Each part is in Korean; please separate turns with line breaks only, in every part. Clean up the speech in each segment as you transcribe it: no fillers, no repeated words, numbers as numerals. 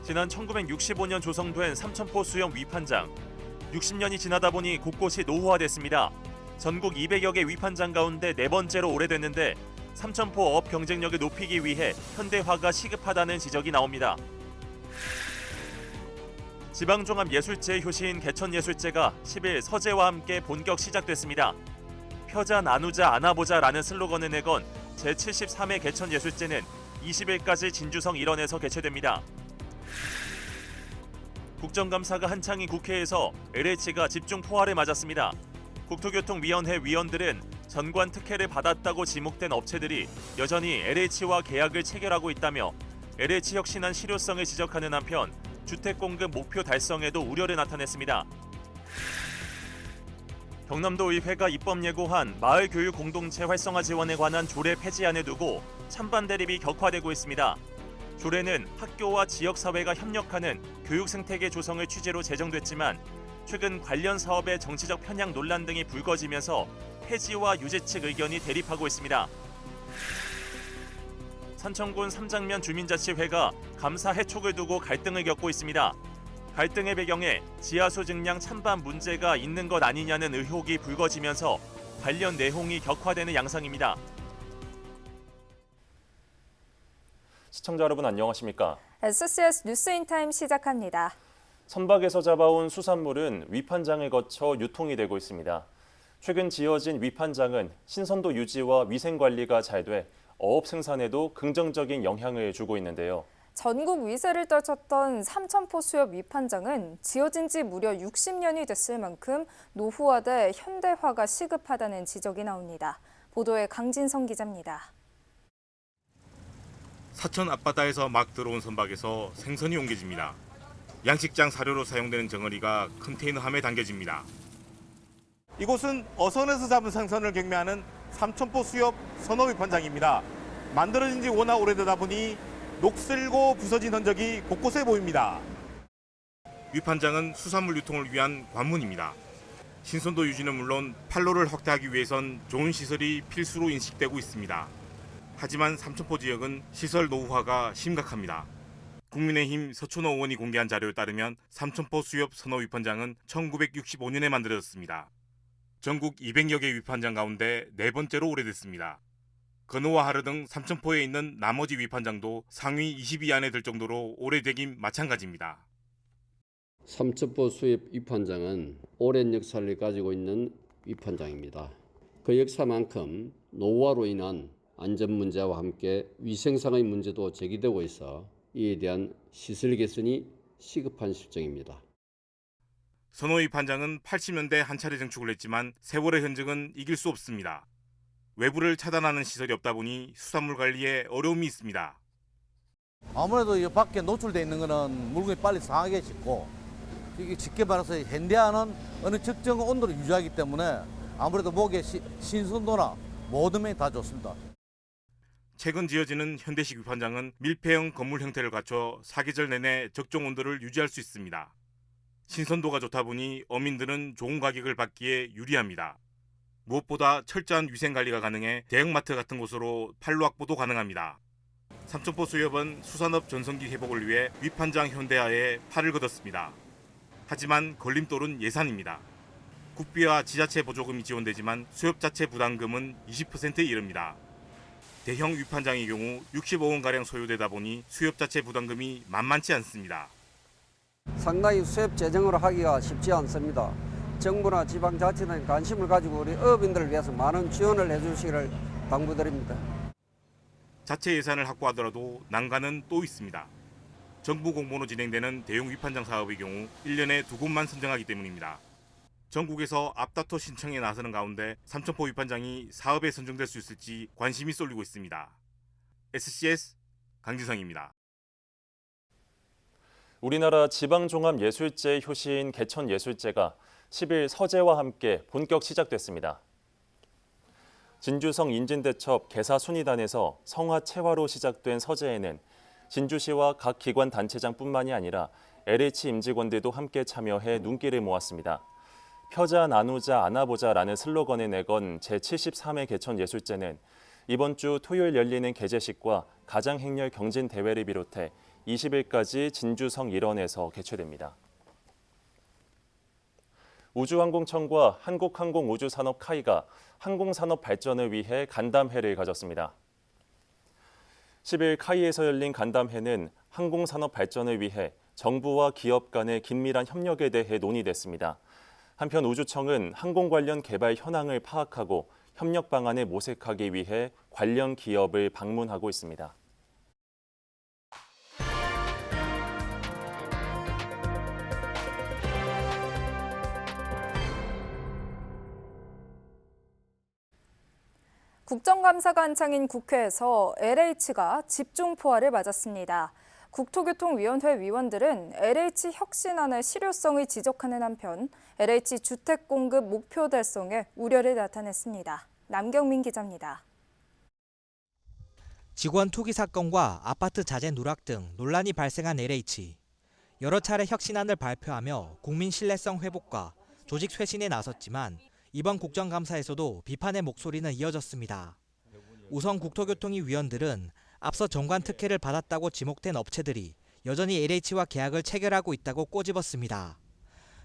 지난 1965년 조성된 삼천포 수협 위판장. 60년이 지나다 보니 곳곳이 노후화됐습니다. 전국 200여 개 위판장 가운데 네 번째로 오래됐는데 삼천포 업 경쟁력을 높이기 위해 현대화가 시급하다는 지적이 나옵니다. 지방종합예술제 효시인 개천예술제가 10일 서재와 함께 본격 시작됐습니다. 펴자 나누자 안아보자라는 슬로건을 내건 제73회 개천예술제는 20일까지 진주성 일원에서 개최됩니다. 국정감사가 한창인 국회에서 LH가 집중 포화를 맞았습니다. 국토교통위원회 위원들은 전관 특혜를 받았다고 지목된 업체들이 여전히 LH와 계약을 체결하고 있다며 LH 혁신안 실효성을 지적하는 한편 주택 공급 목표 달성에도 우려를 나타냈습니다. 경남도의회가 입법 예고한 마을교육 공동체 활성화 지원에 관한 조례 폐지안을 두고 찬반 대립이 격화되고 있습니다. 조례는 학교와 지역사회가 협력하는 교육 생태계 조성을 취지로 제정됐지만 최근 관련 사업의 정치적 편향 논란 등이 불거지면서 폐지와 유지 측 의견이 대립하고 있습니다. 산청군 삼장면 주민자치회가 감사 해촉을 두고 갈등을 겪고 있습니다. 갈등의 배경에 지하수 증량 찬반 문제가 있는 것 아니냐는 의혹이 불거지면서 관련 내용이 격화되는 양상입니다. 시청자 여러분 안녕하십니까?
SCS 뉴스인타임 시작합니다.
선박에서 잡아온 수산물은 위판장을 거쳐 유통이 되고 있습니다. 최근 지어진 위판장은 신선도 유지와 위생 관리가 잘 돼 어업 생산에도 긍정적인 영향을 주고 있는데요.
전국 위세를 떨쳤던 삼천포 수협 위판장은 지어진 지 무려 60년이 됐을 만큼 노후화돼 현대화가 시급하다는 지적이 나옵니다. 보도에 강진성 기자입니다.
사천 앞바다에서 막 들어온 선박에서 생선이 옮겨집니다. 양식장 사료로 사용되는 정어리가 컨테이너함에 담겨집니다.
이곳은 어선에서 잡은 생선을 경매하는 삼천포 수협 선어위판장입니다. 만들어진 지 워낙 오래되다 보니 녹슬고 부서진 흔적이 곳곳에 보입니다.
위판장은 수산물 유통을 위한 관문입니다. 신선도 유지는 물론 판로를 확대하기 위해선 좋은 시설이 필수로 인식되고 있습니다. 하지만 삼천포 지역은 시설 노후화가 심각합니다. 국민의힘 서촌호 의원이 공개한 자료에 따르면 삼천포 수협 선어위판장은 1965년에 만들어졌습니다. 전국 200여 개 위판장 가운데 네 번째로 오래됐습니다. 건호와 하르 등 삼천포에 있는 나머지 위판장도 상위 20위 안에 들 정도로 오래되긴 마찬가지입니다.
삼천포 수협 위판장은 오랜 역사를 가지고 있는 위판장입니다. 그 역사만큼 노후화로 인한 안전 문제와 함께 위생상의 문제도 제기되고 있어 이에 대한 시설 개선이 시급한 실정입니다.
선호위판장은 80년대 한 차례 증축을 했지만 세월의 흔적은 이길 수 없습니다. 외부를 차단하는 시설이 없다 보니 수산물 관리에 어려움이 있습니다.
아무래도 이 밖에 노출돼 있는 거는 물건이 빨리 상하게 짓고 이게 쉽게 말해서 현대화는 어느 적정 온도를 유지하기 때문에 아무래도 목의 신선도나 모든 면이 다 좋습니다.
최근 지어지는 현대식 위판장은 밀폐형 건물 형태를 갖춰 사계절 내내 적정 온도를 유지할 수 있습니다. 신선도가 좋다 보니 어민들은 좋은 가격을 받기에 유리합니다. 무엇보다 철저한 위생관리가 가능해 대형마트 같은 곳으로 판로 확보도 가능합니다. 삼천포 수협은 수산업 전성기 회복을 위해 위판장 현대화에 팔을 걷었습니다. 하지만 걸림돌은 예산입니다. 국비와 지자체 보조금이 지원되지만 수협 자체 부담금은 20%에 이릅니다. 대형 위판장의 경우 65원가량 소요되다 보니 수협 자체 부담금이 만만치 않습니다.
상당히 수협 재정으로 하기가 쉽지 않습니다. 정부나 지방자치는 관심을 가지고 우리 어업인들을 위해서 많은 지원을 해주시기를 당부드립니다.
자체 예산을 확보하더라도 난관은 또 있습니다. 정부 공모로 진행되는 대형 위판장 사업의 경우 1년에 2곳만 선정하기 때문입니다. 전국에서 앞다퉈 신청에 나서는 가운데 삼천포 위판장이 사업에 선정될 수 있을지 관심이 쏠리고 있습니다. SCS 강진성입니다.
우리나라 지방종합예술제 효시인 개천예술제가 10일 서재와 함께 본격 시작됐습니다. 진주성 인진대첩 개사순위단에서 성화채화로 시작된 서재에는 진주시와 각 기관 단체장뿐만이 아니라 LH 임직원들도 함께 참여해 눈길을 모았습니다. 펴자 나누자 안아보자라는 슬로건을 내건 제73회 개천예술제는 이번 주 토요일 열리는 개제식과 가장행렬 경진대회를 비롯해 20일까지 진주성 일원에서 개최됩니다. 우주항공청과 한국항공우주산업 카이가 항공산업 발전을 위해 간담회를 가졌습니다. 10일 카이에서 열린 간담회는 항공산업 발전을 위해 정부와 기업 간의 긴밀한 협력에 대해 논의됐습니다. 한편 우주청은 항공 관련 개발 현황을 파악하고 협력 방안을 모색하기 위해 관련 기업을 방문하고 있습니다.
국정감사가 한창인 국회에서 LH가 집중포화를 맞았습니다. 국토교통위원회 위원들은 LH 혁신안의 실효성을 지적하는 한편 LH 주택 공급 목표 달성에 우려를 나타냈습니다. 남경민 기자입니다.
직원 투기 사건과 아파트 자재 누락 등 논란이 발생한 LH. 여러 차례 혁신안을 발표하며 국민 신뢰성 회복과 조직 쇄신에 나섰지만 이번 국정감사에서도 비판의 목소리는 이어졌습니다. 우선 국토교통위 위원들은 앞서 정관 특혜를 받았다고 지목된 업체들이 여전히 LH와 계약을 체결하고 있다고 꼬집었습니다.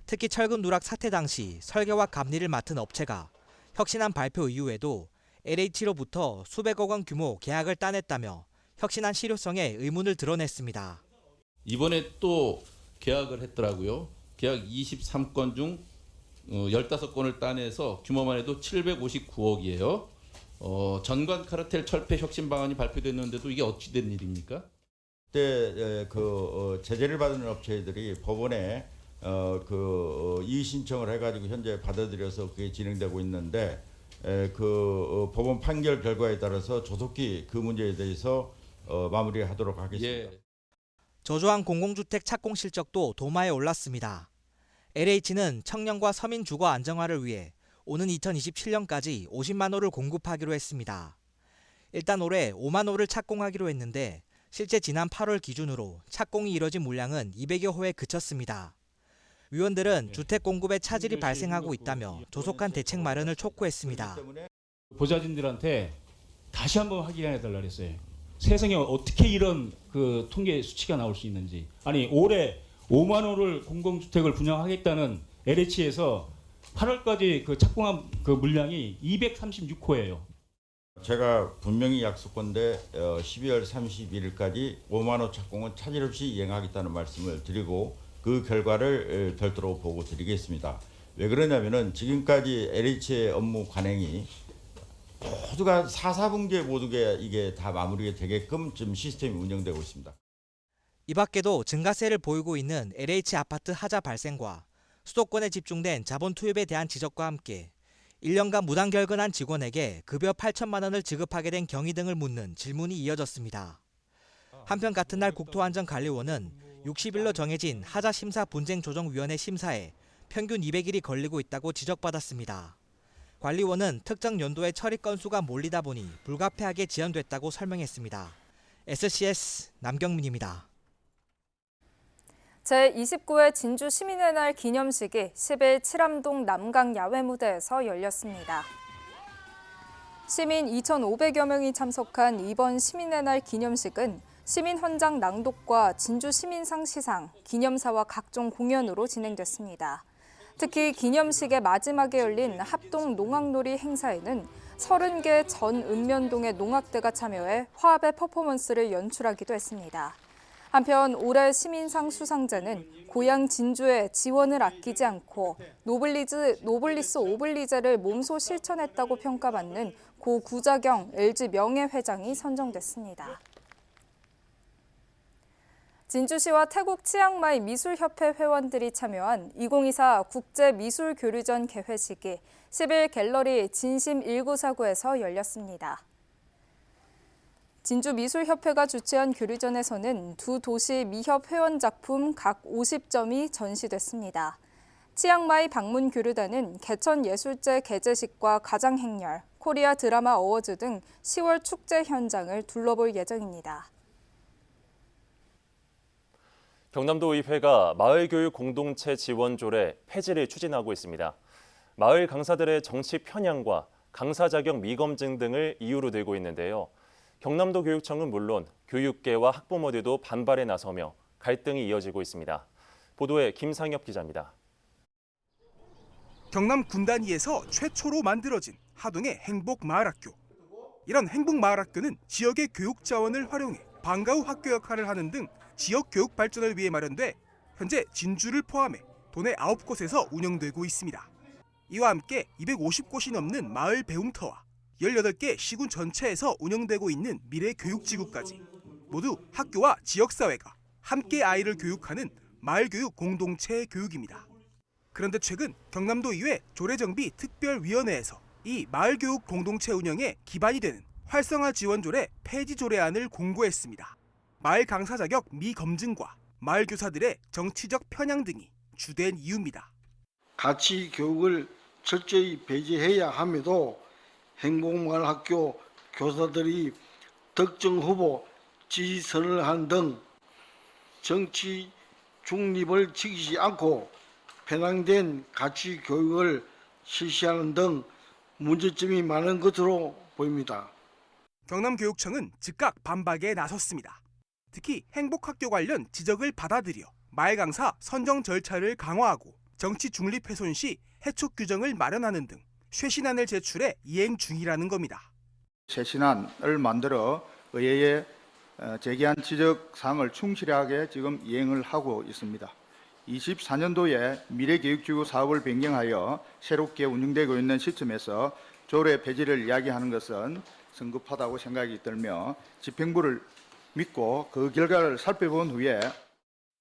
특히 철근 누락 사태 당시 설계와 감리를 맡은 업체가 혁신안 발표 이후에도 LH로부터 수백억 원 규모 계약을 따냈다며 혁신안 실효성에 의문을 드러냈습니다.
이번에 또 계약을 했더라고요. 계약 23건 중 15건을 따내서 규모만 해도 759억이에요. 전관 카르텔 철폐 혁신 방안이 발표됐는데도 이게 어찌 된 일입니까?
그때 제재를 받은 업체들이 법원에 이의 신청을 해가지고 현재 받아들여서 그게 진행되고 있는데 법원 판결 결과에 따라서 조속히 그 문제에 대해서 마무리하도록 하겠습니다.
예. 저조한 공공주택 착공 실적도 도마에 올랐습니다. LH는 청년과 서민 주거 안정화를 위해 오는 2027년까지 50만 호를 공급하기로 했습니다. 일단 올해 5만 호를 착공하기로 했는데 실제 지난 8월 기준으로 착공이 이뤄진 물량은 200여 호에 그쳤습니다. 위원들은 주택 공급에 차질이 발생하고 있다며 조속한 대책 마련을 촉구했습니다.
보좌진들한테 다시 한번 확인해달라 그랬어요. 세상에 어떻게 이런 그 통계 수치가 나올 수 있는지. 아니 올해 5만 호를 공공주택을 분양하겠다는 LH에서 8월까지 그 착공한 그 물량이 236호예요.
제가 분명히 약속건데 12월 31일까지 5만 호 착공은 차질 없이 이행하겠다는 말씀을 드리고 그 결과를 별도로 보고 드리겠습니다. 왜 그러냐면은 지금까지 LH의 업무 관행이 모두가 4분기에 모두가 이게 다 마무리가 되게끔 지금 시스템이 운영되고 있습니다.
이 밖에도 증가세를 보이고 있는 LH 아파트 하자 발생과 수도권에 집중된 자본 투입에 대한 지적과 함께 1년간 무단 결근한 직원에게 급여 8천만 원을 지급하게 된 경위 등을 묻는 질문이 이어졌습니다. 한편 같은 날 국토안전관리원은 60일로 정해진 하자심사분쟁조정위원회 심사에 평균 200일이 걸리고 있다고 지적받았습니다. 관리원은 특정 연도의 처리 건수가 몰리다 보니 불가피하게 지연됐다고 설명했습니다. SCS 남경민입니다.
제29회 진주 시민의 날 기념식이 10일 칠암동 남강 야외무대에서 열렸습니다. 시민 2,500여 명이 참석한 이번 시민의 날 기념식은 시민 헌장 낭독과 진주 시민상 시상, 기념사와 각종 공연으로 진행됐습니다. 특히 기념식의 마지막에 열린 합동 농악놀이 행사에는 30개 전 읍면동의 농악대가 참여해 화합의 퍼포먼스를 연출하기도 했습니다. 한편 올해 시민상 수상자는 고향 진주의 지원을 아끼지 않고 노블리스 오블리제를 몸소 실천했다고 평가받는 고 구자경 LG 명예회장이 선정됐습니다. 진주시와 태국 치앙마이 미술협회 회원들이 참여한 2024 국제미술교류전 개회식이 10일 갤러리 진심 1949에서 열렸습니다. 진주미술협회가 주최한 교류전에서는 두 도시 미협 회원 작품 각 50점이 전시됐습니다. 치앙마이 방문 교류단은 개천예술제 개제식과 가장행렬, 코리아 드라마 어워즈 등 10월 축제 현장을 둘러볼 예정입니다.
경남도의회가 마을교육 공동체 지원조례 폐지를 추진하고 있습니다. 마을 강사들의 정치 편향과 강사 자격 미검증 등을 이유로 들고 있는데요. 경남도 교육청은 물론 교육계와 학부모들도 반발에 나서며 갈등이 이어지고 있습니다. 보도에 김상엽 기자입니다.
경남 군단위에서 최초로 만들어진 하동의 행복마을학교. 이런 행복마을학교는 지역의 교육 자원을 활용해 방과 후 학교 역할을 하는 등 지역 교육 발전을 위해 마련돼 현재 진주를 포함해 도내 9곳에서 운영되고 있습니다. 이와 함께 250곳이 넘는 마을 배움터와 18개 시군 전체에서 운영되고 있는 미래교육지구까지 모두 학교와 지역사회가 함께 아이를 교육하는 마을교육 공동체 교육입니다. 그런데 최근 경남도 의회 조례정비 특별위원회에서 이 마을교육 공동체 운영에 기반이 되는 활성화 지원조례 폐지 조례안을 공고했습니다. 마을 강사 자격 미검증과 마을 교사들의 정치적 편향 등이 주된 이유입니다.
가치 교육을 철저히 배제해야 함에도 행복마을 학교 교사들이 특정 후보 지지선을 하는 등 정치 중립을 지키지 않고 편향된 가치 교육을 실시하는 등 문제점이 많은 것으로 보입니다.
경남교육청은 즉각 반박에 나섰습니다. 특히 행복학교 관련 지적을 받아들여 마을 강사 선정 절차를 강화하고 정치 중립 훼손 시 해촉 규정을 마련하는 등 쇄신안을 제출해 이행 중이라는 겁니다.
쇄신안을 만들어 의회에 제기한 지적 사항을 충실하게 지금 이행을 하고 있습니다. 24년도에 미래교육지구 사업을 변경하여 새롭게 운영되고 있는 시점에서 조례 폐지를 이야기하는 것은 성급하다고 생각이 들며 집행부를 믿고 그 결과를 살펴본 후에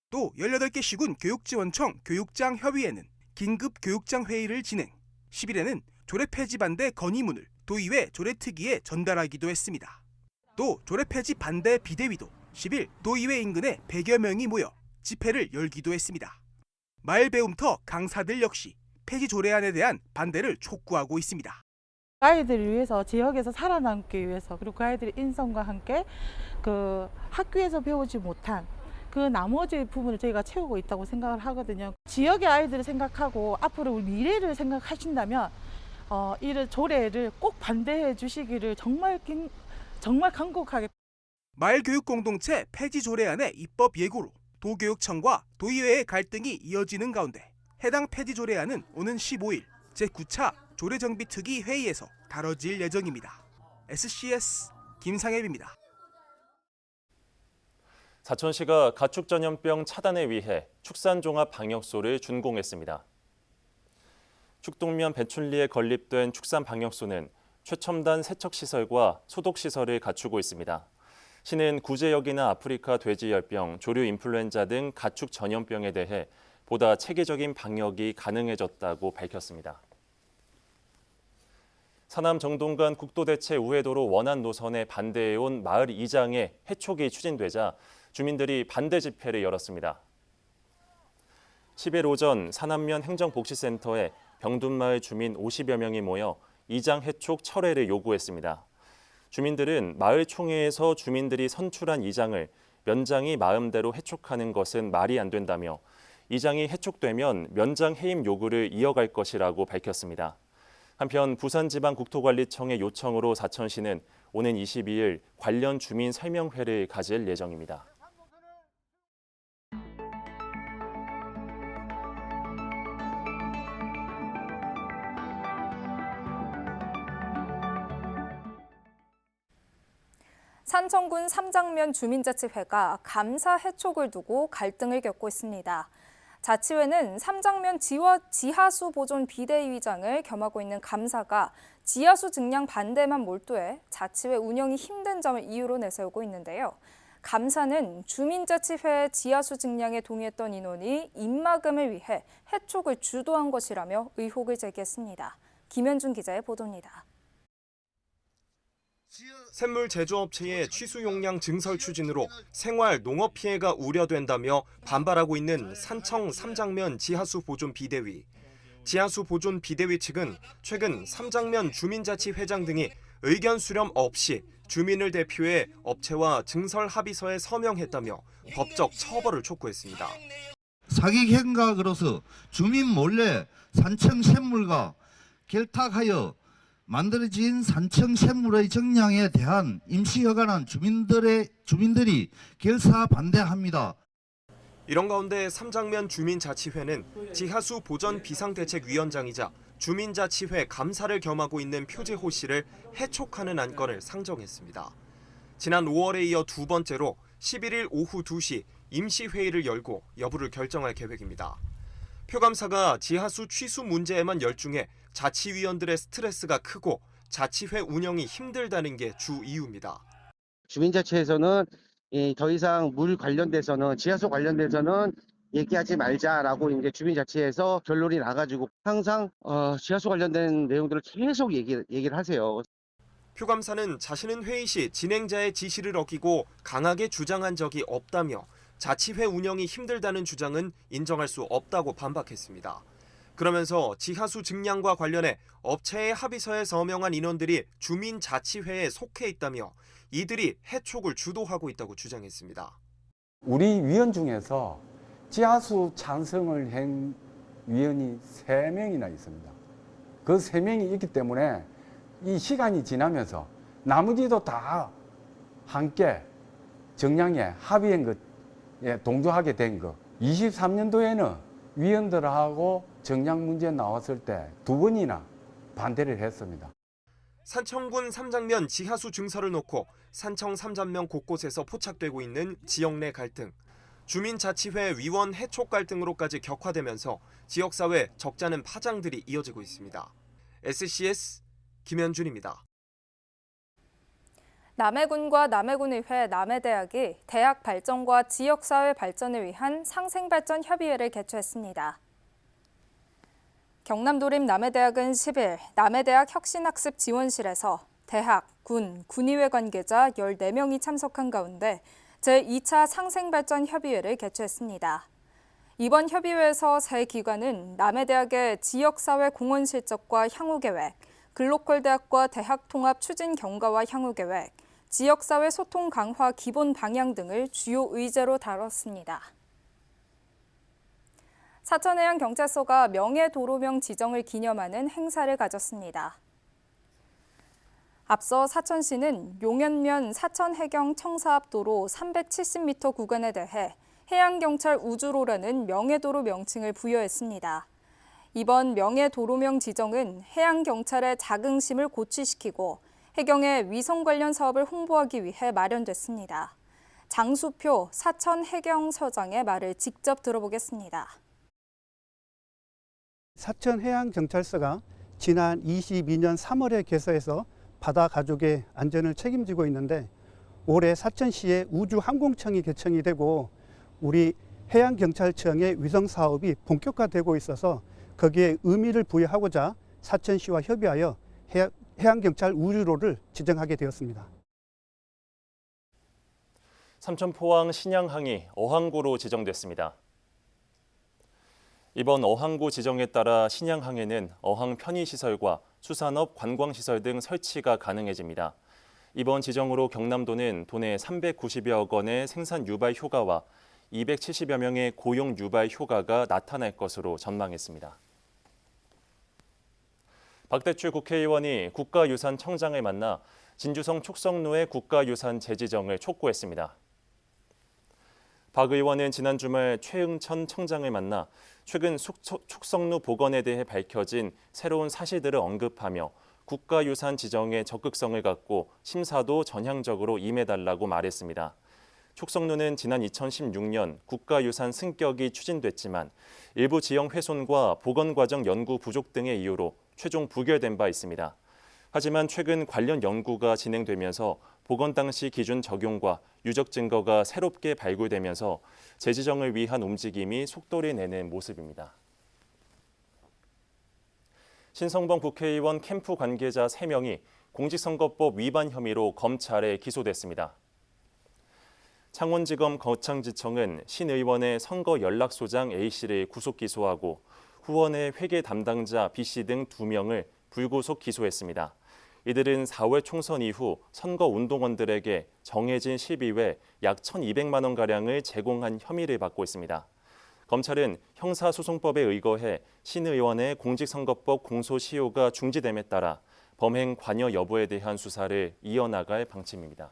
또 18개 시군 교육지원청 교육장 협의회는 긴급 교육장 회의를 진행, 10일에는 조례 폐지 반대 건의문을 도의회 조례특위에 전달하기도 했습니다. 또 조례 폐지 반대 비대위도 10일 도의회 인근에 100여 명이 모여 집회를 열기도 했습니다. 마을 배움터 강사들 역시 폐지 조례안에 대한 반대를 촉구하고 있습니다.
아이들을 위해서 지역에서 살아남기 위해서 그리고 그 아이들의 인성과 함께 그 학교에서 배우지 못한 그 나머지 부분을 저희가 채우고 있다고 생각을 하거든요. 지역의 아이들을 생각하고 앞으로 우리 미래를 생각하신다면 이런 조례를 꼭 반대해 주시기를 정말 간곡하게.
마을교육공동체 폐지 조례안의 입법 예고로 도교육청과 도의회의 갈등이 이어지는 가운데 해당 폐지 조례안은 오는 15일 제9차 조례정비특위 회의에서 다뤄질 예정입니다. SCS 김상엽입니다.
사천시가 가축 전염병 차단에 위해 축산종합방역소를 준공했습니다. 축동면 배출리에 건립된 축산방역소는 최첨단 세척시설과 소독시설을 갖추고 있습니다. 시는 구제역이나 아프리카 돼지열병, 조류 인플루엔자 등 가축 전염병에 대해 보다 체계적인 방역이 가능해졌다고 밝혔습니다. 사남 정동간 국도대체 우회도로 원안 노선에 반대해온 마을 이장의 해촉이 추진되자 주민들이 반대 집회를 열었습니다. 10일 오전 사남면 행정복지센터에 병둔마을 주민 50여 명이 모여 이장 해촉 철회를 요구했습니다. 주민들은 마을 총회에서 주민들이 선출한 이장을 면장이 마음대로 해촉하는 것은 말이 안 된다며 이장이 해촉되면 면장 해임 요구를 이어갈 것이라고 밝혔습니다. 한편 부산지방국토관리청의 요청으로 사천시는 오는 22일 관련 주민 설명회를 가질 예정입니다.
산청군 삼장면 주민자치회가 감사 해촉을 두고 갈등을 겪고 있습니다. 자치회는 삼장면 지하수 보존 비대위장을 겸하고 있는 감사가 지하수 증량 반대만 몰두해 자치회 운영이 힘든 점을 이유로 내세우고 있는데요. 감사는 주민자치회 지하수 증량에 동의했던 인원이 입막음을 위해 해촉을 주도한 것이라며 의혹을 제기했습니다. 김현준 기자의 보도입니다.
샘물 제조업체의 취수 용량 증설 추진으로 생활 농업 피해가 우려된다며 반발하고 있는 산청 삼장면 지하수 보존 비대위. 지하수 보존 비대위 측은 최근 삼장면 주민자치회장 등이 의견 수렴 없이 주민을 대표해 업체와 증설 합의서에 서명했다며 법적 처벌을 촉구했습니다.
사기 행각으로서 주민 몰래 산청 샘물과 결탁하여 만들어진 산청 샘물의 정량에 대한 임시허가는 주민들이 결사 반대합니다.
이런 가운데 삼장면 주민자치회는 지하수 보전 비상대책위원장이자 주민자치회 감사를 겸하고 있는 표재호 씨를 해촉하는 안건을 상정했습니다. 지난 5월에 이어 두 번째로 11일 오후 2시 임시회의를 열고 여부를 결정할 계획입니다. 표감사가 지하수 취수 문제에만 열중해 자치위원들의 스트레스가 크고 자치회 운영이 힘들다는 게 주 이유입니다.
주민자치에서는 더 이상 물 관련돼서는 지하수 관련돼서는 얘기하지 말자라고 이제 주민자치에서 결론이 나가지고 항상 지하수 관련된 내용들을 계속 얘기를 하세요.
표감사는 자신은 회의 시 진행자의 지시를 어기고 강하게 주장한 적이 없다며 자치회 운영이 힘들다는 주장은 인정할 수 없다고 반박했습니다. 그러면서 지하수 증량과 관련해 업체의 합의서에 서명한 인원들이 주민자치회에 속해 있다며 이들이 해촉을 주도하고 있다고 주장했습니다.
우리 위원 중에서 지하수 찬성을 한 위원이 3명이나 있습니다. 그 3명이 있기 때문에 이 시간이 지나면서 나머지도 다 함께 정량에 합의한 것에 동조하게 된 것. 23년도에는 위원들하고 정량 문제 나왔을 때 2번이나 반대를 했습니다.
산청군 삼장면 지하수 증설을 놓고 산청 삼장면 곳곳에서 포착되고 있는 지역 내 갈등. 주민자치회 위원 해촉 갈등으로까지 격화되면서 지역사회 적잖은 파장들이 이어지고 있습니다. SCS 김현준입니다.
남해군과 남해군의회 남해대학이 대학 발전과 지역사회 발전을 위한 상생발전 협의회를 개최했습니다. 경남도립 남해대학은 10일 남해대학 혁신학습 지원실에서 대학, 군, 군의회 관계자 14명이 참석한 가운데 제2차 상생발전 협의회를 개최했습니다. 이번 협의회에서 세 기관은 남해대학의 지역사회 공헌 실적과 향후계획, 글로컬대학과 대학 통합 추진 경과와 향후계획, 지역사회 소통 강화 기본 방향 등을 주요 의제로 다뤘습니다. 사천해양경찰서가 명예도로명 지정을 기념하는 행사를 가졌습니다. 앞서 사천시는 용현면 사천해경 청사앞도로 370m 구간에 대해 해양경찰 우주로라는 명예도로 명칭을 부여했습니다. 이번 명예도로명 지정은 해양경찰의 자긍심을 고취시키고 해경의 위성 관련 사업을 홍보하기 위해 마련됐습니다. 장수표 사천해경서장의 말을 직접 들어보겠습니다.
사천해양경찰서가 지난 22년 3월에 개서해서 바다 가족의 안전을 책임지고 있는데 올해 사천시의 우주항공청이 개청이 되고 우리 해양경찰청의 위성 사업이 본격화되고 있어서 거기에 의미를 부여하고자 사천시와 협의하여 해양경찰 우주로를 지정하게 되었습니다.
삼천포항 신양항이 어항구로 지정됐습니다. 이번 어항구 지정에 따라 신양항에는 어항 편의시설과 수산업, 관광시설 등 설치가 가능해집니다. 이번 지정으로 경남도는 도내 390여억 원의 생산 유발 효과와 270여 명의 고용 유발 효과가 나타날 것으로 전망했습니다. 박대출 국회의원이 국가유산청장을 만나 진주성 촉성로의 국가유산 재지정을 촉구했습니다. 박 의원은 지난 주말 최응천 청장을 만나 최근 촉성로 복원에 대해 밝혀진 새로운 사실들을 언급하며 국가유산 지정에 적극성을 갖고 심사도 전향적으로 임해달라고 말했습니다. 촉성로는 지난 2016년 국가유산 승격이 추진됐지만 일부 지형 훼손과 복원 과정 연구 부족 등의 이유로 최종 부결된 바 있습니다. 하지만 최근 관련 연구가 진행되면서 복원 당시 기준 적용과 유적 증거가 새롭게 발굴되면서 재지정을 위한 움직임이 속도를 내는 모습입니다. 신성범 국회의원 캠프 관계자 3명이 공직선거법 위반 혐의로 검찰에 기소됐습니다. 창원지검 거창지청은 신 의원의 선거 연락소장 A씨를 구속 기소하고 후원의 회계 담당자 B씨 등 2명을 불구속 기소했습니다. 이들은 4월 총선 이후 선거운동원들에게 정해진 시비 외 약 1,200만 원가량을 제공한 혐의를 받고 있습니다. 검찰은 형사소송법에 의거해 신 의원의 공직선거법 공소시효가 중지됨에 따라 범행 관여 여부에 대한 수사를 이어나갈 방침입니다.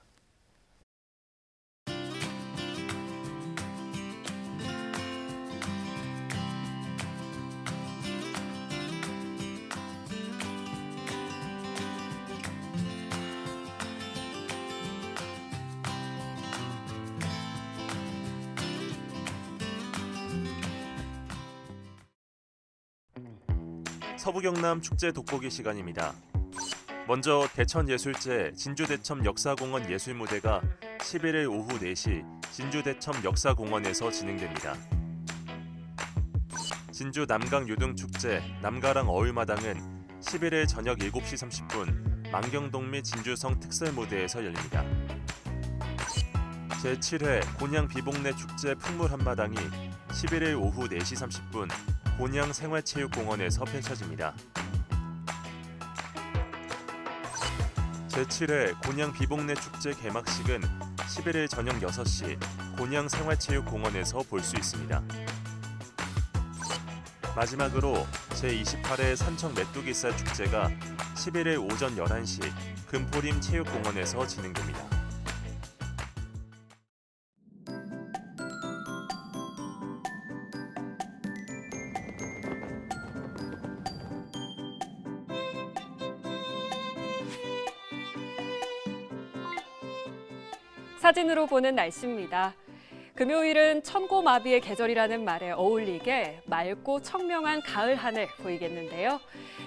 서부 경남 축제 돋보기 시간입니다. 먼저 대천예술제 진주대첨 역사공원 예술무대가 11일 오후 4시 진주대첨 역사공원에서 진행됩니다. 진주 남강유등축제 남가랑 어울마당은 11일 저녁 7시 30분 만경동 및 진주성 특설무대에서 열립니다. 제7회 곤양 비봉내 축제 풍물 한마당이 11일 오후 4시 30분 곤양 생활체육공원에서 펼쳐집니다. 제7회 곤양 비봉내 축제 개막식은 11일 저녁 6시 곤양 생활체육공원에서 볼 수 있습니다. 마지막으로 제28회 산청 메뚜기살 축제가 11일 오전 11시 금포림 체육공원에서 진행됩니다.
사진으로 보는 날씨입니다. 금요일은 천고마비의 계절이라는 말에 어울리게 맑고 청명한 가을 하늘 보이겠는데요.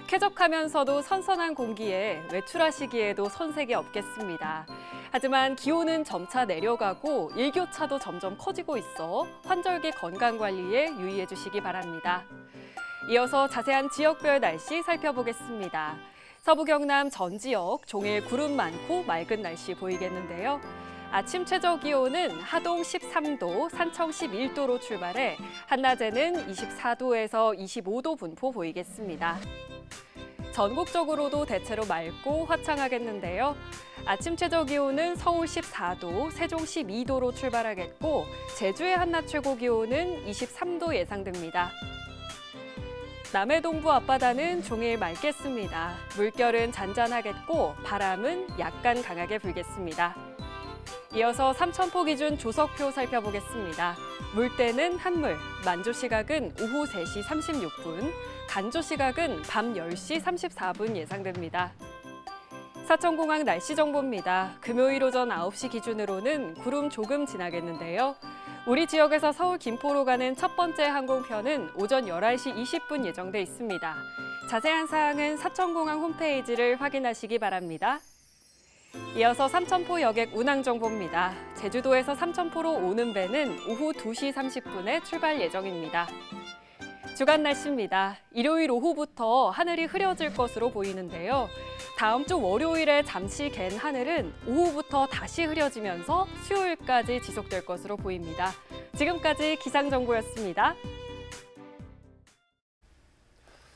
쾌적하면서도 선선한 공기에 외출하시기에도 손색이 없겠습니다. 하지만 기온은 점차 내려가고 일교차도 점점 커지고 있어 환절기 건강관리에 유의해 주시기 바랍니다. 이어서 자세한 지역별 날씨 살펴보겠습니다. 서부 경남 전 지역 종일 구름 많고 맑은 날씨 보이겠는데요. 아침 최저 기온은 하동 13도, 산청 11도로 출발해 한낮에는 24도에서 25도 분포 보이겠습니다. 전국적으로도 대체로 맑고 화창하겠는데요. 아침 최저 기온은 서울 14도, 세종 12도로 출발하겠고 제주의 한낮 최고 기온은 23도 예상됩니다. 남해 동부 앞바다는 종일 맑겠습니다. 물결은 잔잔하겠고 바람은 약간 강하게 불겠습니다. 이어서 삼천포 기준 조석표 살펴보겠습니다. 물때는 한물, 만조 시각은 오후 3시 36분, 간조 시각은 밤 10시 34분 예상됩니다. 사천공항 날씨 정보입니다. 금요일 오전 9시 기준으로는 구름 조금 지나겠는데요. 우리 지역에서 서울 김포로 가는 첫 번째 항공편은 오전 11시 20분 예정돼 있습니다. 자세한 사항은 사천공항 홈페이지를 확인하시기 바랍니다. 이어서 삼천포 여객 운항 정보입니다. 제주도에서 삼천포로 오는 배는 오후 2시 30분에 출발 예정입니다. 주간 날씨입니다. 일요일 오후부터 하늘이 흐려질 것으로 보이는데요. 다음 주 월요일에 잠시 갠 하늘은 오후부터 다시 흐려지면서 수요일까지 지속될 것으로 보입니다. 지금까지 기상정보였습니다.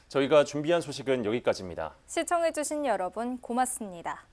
저희가 준비한 소식은 여기까지입니다.
시청해주신 여러분 고맙습니다.